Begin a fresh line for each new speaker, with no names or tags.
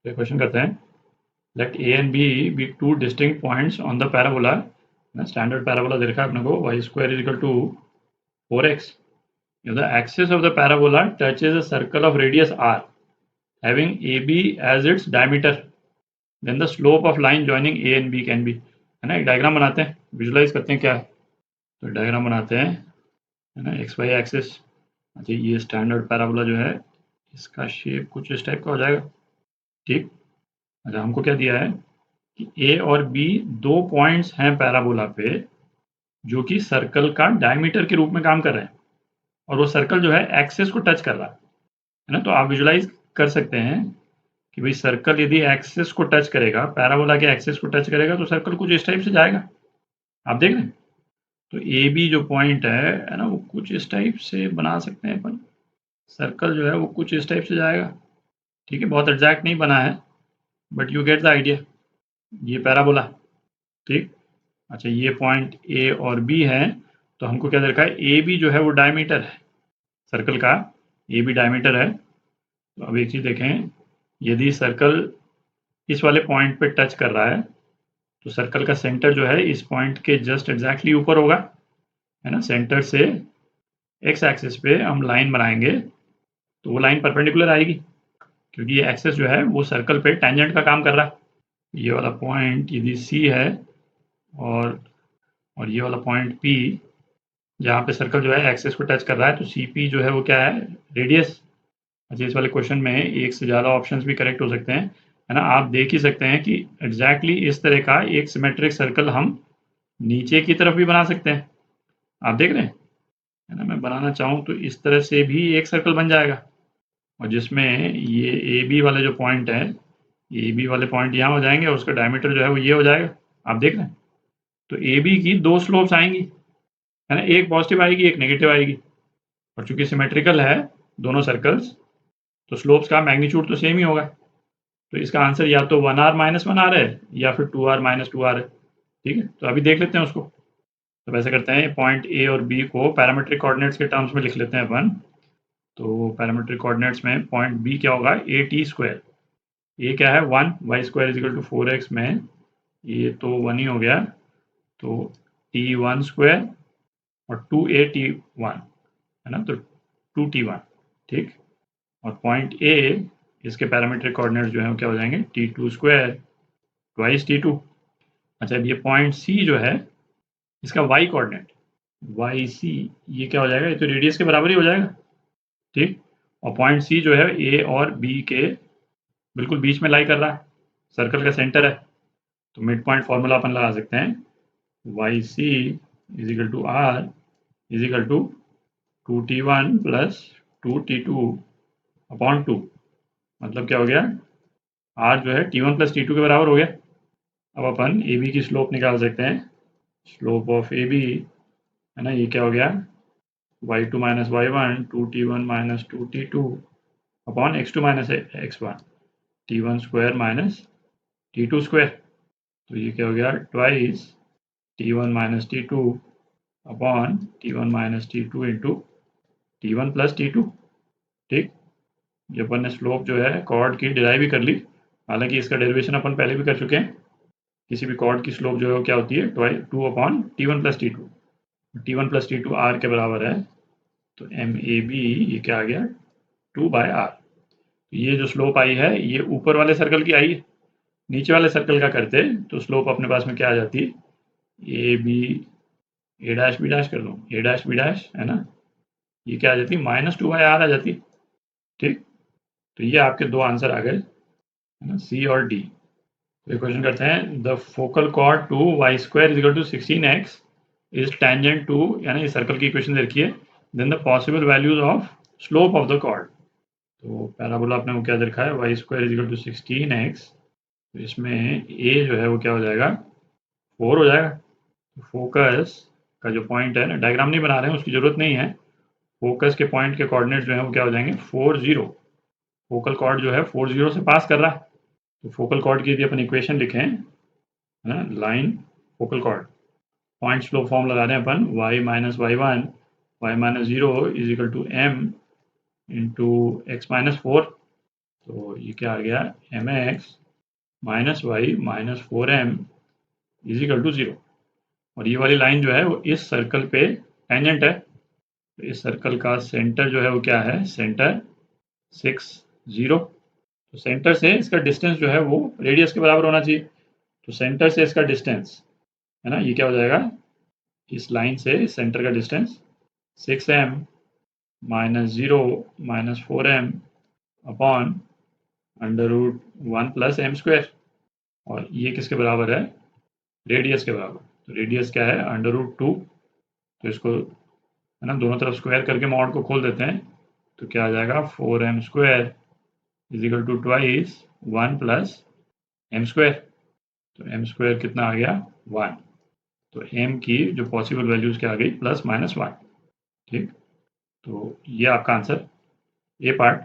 तो क्वेश्चन करते हैं, let A and B two distinct points on the parabola. Standard parabola दे रखा है अपने को, Y square is equal to 4x। If the axis of the parabola touches a circle of radius r having AB as its diameter, then the slope of line joining A and B can be। है ना, एक diagram बनाते हैं, visualise करते हैं क्या है। तो डायग्राम बनाते हैं, है ना, एक्स वाई एक्सिस। अच्छा, ये स्टैंडर्ड पैराबोला जो है, इसका शेप कुछ इस टाइप का हो जाएगा। ठीक। अच्छा, हमको क्या दिया है कि ए और बी दो पॉइंट्स हैं पैराबोला पे जो कि सर्कल का डायमीटर के रूप में काम कर रहे हैं, और वो सर्कल जो है एक्सिस को टच कर रहा है ना। तो आप विजुलाइज कर सकते हैं कि भाई सर्कल यदि एक्सिस को टच करेगा, पैराबोला के एक्सिस को टच करेगा, तो सर्कल कुछ इस टाइप से जाएगा। आप देख रहे हैं। तो ए बी जो पॉइंट है ना, वो कुछ इस टाइप से बना सकते हैं अपन। सर्कल जो है वो कुछ इस टाइप से जाएगा। ठीक है, बहुत एग्जैक्ट नहीं बना है, but you get the idea. ये पैराबोला। ठीक। अच्छा, ये पॉइंट ए और बी है, तो हमको क्या देखा है, ए बी जो है वो डायमीटर है सर्कल का, ए बी डायमीटर है। तो अब एक चीज़ देखें, यदि सर्कल इस वाले पॉइंट पे टच कर रहा है, तो सर्कल का सेंटर जो है इस पॉइंट के जस्ट एग्जैक्टली ऊपर होगा, है ना। सेंटर से एक्स एक्सिस पे हम लाइन बनाएंगे, तो वो लाइन परपेंडिकुलर आएगी, क्योंकि ये एक्सिस जो है वो सर्कल पे टेंजेंट का काम कर रहा है। ये वाला पॉइंट यदि सी है, और ये वाला पॉइंट पी, जहाँ पे सर्कल जो है एक्सिस को टच कर रहा है, तो सी पी जो है वो क्या है, रेडियस। अच्छा, इस वाले क्वेश्चन में एक से ज़्यादा ऑप्शंस भी करेक्ट हो सकते हैं, है ना। आप देख ही सकते हैं कि एग्जैक्टली इस तरह का एक सिमेट्रिक सर्कल हम नीचे की तरफ भी बना सकते हैं। आप देख रहे हैं, है ना। मैं बनाना चाहूँ तो इस तरह से भी एक सर्कल बन जाएगा, और जिसमें ये ए बी वाले जो पॉइंट है, ए बी वाले पॉइंट यहाँ हो जाएंगे, और उसका डायमीटर जो है वो ये हो जाएगा। आप देख रहे हैं। तो ए बी की दो स्लोप्स आएंगी, है ना, एक पॉजिटिव आएगी, एक नेगेटिव आएगी। और चूंकि सिमेट्रिकल है दोनों सर्कल्स, तो स्लोप्स का मैग्नीट्यूड तो सेम ही होगा। तो इसका आंसर या तो 1r - 1r है, या फिर 2r - 2r है। ठीक है, तो अभी देख लेते हैं उसको। तो वैसे करते हैं, पॉइंट ए और बी को पैरामेट्रिक कोऑर्डिनेट्स के टर्म्स में लिख लेते हैं अपन। तो पैरामेट्रिक कोऑर्डिनेट्स में पॉइंट बी क्या होगा, ए टी स्क्वायर। ए क्या है 1, y square is equal to 4x में ये तो 1 ही हो गया, तो t1 स्क्वायर और 2a t1, है ना, तो 2t1। ठीक। और पॉइंट ए, इसके पैरामीट्रिक कोऑर्डिनेट्स जो है वो क्या हो जाएंगे, t2 स्क्वायर ट्वाइस t2। अच्छा, अब ये पॉइंट सी जो है, इसका y कोऑर्डिनेट वाई सी, ये क्या हो जाएगा, ये तो रेडियस के बराबर ही हो जाएगा। ठीक। और पॉइंट सी जो है ए और बी के बिल्कुल बीच में लाई कर रहा है, सर्कल का सेंटर है। तो मिड पॉइंट फॉर्मूला अपन लगा सकते हैं, y c is equal to r is equal to 2t1 plus 2t2 upon 2। मतलब क्या हो गया, आर जो है t1 प्लस t2 के बराबर हो गया। अब अपन ए बी की स्लोप निकाल सकते हैं। स्लोप ऑफ ए बी, है ना, ये क्या हो गया, y2 minus y1 2t1 minus 2t2 upon x2 minus x1 t1 square minus t2 square. तो ये क्या हो गया, twice t1 minus t2 upon t1 minus t2 into t1 plus t2। ठीक। ये अपन ने स्लोप जो है कॉर्ड की डिराइव भी कर ली, हालांकि इसका डेरिवेशन अपन पहले भी कर चुके हैं। किसी भी कॉर्ड की स्लोप जो है वो क्या होती है, 2 upon t1 plus t2। t1 plus t2 r के बराबर है, तो एम ए बी ये क्या आ गया, 2/r। ये जो स्लोप आई है ये ऊपर वाले सर्कल की आई है। नीचे वाले सर्कल का करते तो स्लोप अपने पास में क्या आ जाती, A B, A dash B dash कर दूँ, ए डैश बी डैश, है ना, ये क्या आ जाती, -2/r आ जाती। ठीक। तो ये आपके दो आंसर आ गए, है ना, सी और डी। तो क्वेश्चन करते हैं, the focal chord to y square is equal to 16x is tangent to, यानी ये सर्कल की इक्वेशन दे रखी है, then the possible values of slope of the chord. तो पैराबोला अपने को क्या दे रखा है, y square is equal to 16x, तो इसमें ए जो है वो क्या हो जाएगा, 4 हो जाएगा। तो फोकस का जो पॉइंट है ना, डायग्राम नहीं बना रहे हैं, उसकी ज़रूरत नहीं है। फोकस के पॉइंट के कोऑर्डिनेट जो है वो क्या हो जाएंगे, 4 0। फोकल कॉर्ड जो है 4 0 से पास कर रहा है। तो फोकल कॉर्ड की यदि अपन इक्वेशन लिखें, है ना, line focal chord, point slope form लगा रहे हैं अपन, y minus y1 y minus 0 is equal to m into x minus 4। तो ये क्या आ गया, mx minus y minus 4m is equal to 0। और ये वाली लाइन जो है वो इस सर्कल पे टेंजेंट है। तो इस सर्कल का सेंटर जो है वो क्या है, सेंटर 6 0। तो सेंटर से इसका डिस्टेंस जो है वो रेडियस के बराबर होना चाहिए। तो सेंटर से इसका डिस्टेंस है ना, ये क्या हो जाएगा, इस लाइन से सेंटर का distance 6m minus 0 minus 4m upon under root 1 plus m square. और ये किसके बराबर है, रेडियस के बराबर। तो रेडियस क्या है, अंडर रूट 2। तो इसको है ना दोनों तरफ स्क्वायर करके मॉड को खोल देते हैं। तो क्या आ जाएगा, 4m square is equal to twice 1 plus m square. तो एम स्क्वायर कितना आ गया, 1। तो m की जो पॉसिबल वैल्यूज क्या आ गई, प्लस माइनस 1। ठीक, तो ये आपका आंसर, ए पार्ट